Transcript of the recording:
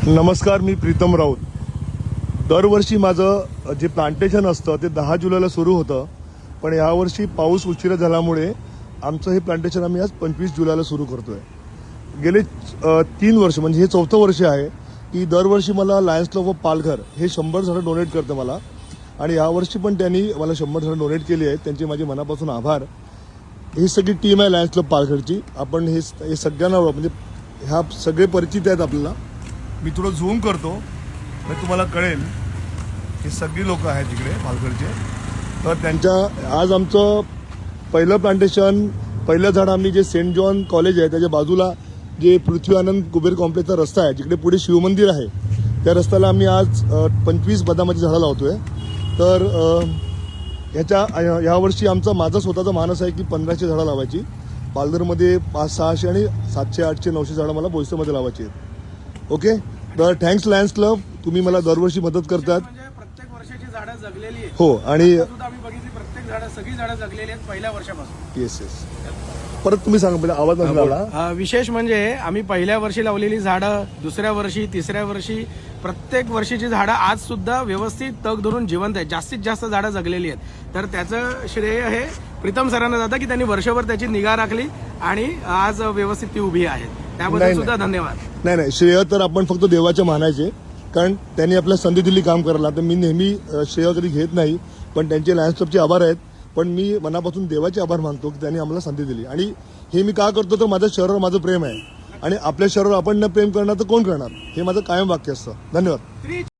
नमस्कार, मी प्रीतम राऊत. दरवर्षी माझं जे प्लांटेशन असतं ते 10 जुलैला सुरू होतं, पण यावर्षी पाऊस उशिरा झाल्यामुळे आमचं हे प्लांटेशन आम्ही आज 25 जुलैला सुरू करतोय. गेले 3 वर्ष म्हणजे हे 4थं वर्ष आहे की दरवर्षी मला लायन्स क्लब ऑफ पालघर हे 100 झाडं डोनेट करतं मला, आणि यावर्षी पण त्यांनी मला 100 झाडं डोनेट केली आहेत. त्यांचे माझे मनापासून आभार. ही सगळी टीम आहे लायन्स क्लब पालघरची. आपण हे सगळ्यांना म्हणजे ह्या सगळे परिचित आहेत आपल्याला. मी थोडं झूम करतो म्हणजे तुम्हाला कळेल. हे सगळी लोक आहेत इकडे पालघरचे. तर त्यांच्या आज आमचं पहिलं प्लांटेशन, पहिलं झाड आम्ही जे सेंट जॉन कॉलेज आहे त्याच्या बाजूला जे पृथ्वी आनंद कुबेर कॉम्प्लेक्सचा रस्ता आहे, जिकडे पुढे शिवमंदिर आहे, त्या रस्त्याला आम्ही आज 25 बदामाची झाडं लावतोय. तर यावर्षी माझा स्वतःचा मानस आहे की 1500 झाडं लावायची. पालघरमध्ये 500-600 आणि 700-800-900 झाडं मला बोईसरमध्ये लावायची आहेत. ओके, तर थँक्स लायन्स क्लब, तुम्ही मला दरवर्षी मदत करतात. म्हणजे प्रत्येक वर्षाची झाडं जगलेली आहेत. हो, आणि सुद्धा आम्ही बघितली, प्रत्येक झाडं सगळी झाडं जगलेली आहेत पहिल्या वर्षापासून. येस. परत तुम्ही सांगा, म्हणजे आवाज नसला मला. विशेष म्हणजे आम्ही पहिल्या वर्षी लावलेली झाडं, दुसऱ्या वर्षी, तिसऱ्या वर्षी, प्रत्येक वर्षीची झाडं आज सुद्धा व्यवस्थित तग धरून जिवंत आहेत. जास्तीत जास्त झाडं जगलेली आहेत. तर त्याचं श्रेय हे प्रीतम सरांना जातं की त्यांनी वर्षभर त्याची निगा राखली आणि आज व्यवस्थित ती उभी आहेत. त्याबद्दल सुद्धा धन्यवाद. नाही, श्रेय तर आपण फक्त देवाचे मानायचे, कारण त्यांनी आपल्या संधी दिली काम करायला. तर मी नेहमी श्रेय कधी घेत नाही, पण त्यांचे लायन्स क्लबचे आभार आहेत. पण मी मनापासून देवाचे आभार मानतो की त्यांनी आम्हाला संधी दिली. आणि हे मी का करतो, तर माझ्या शहरावर माझं प्रेम आहे, आणि आपल्या शहरावर आपण न प्रेम करणार तर कोण करणार, हे माझं कायम वाक्य असतं. धन्यवाद.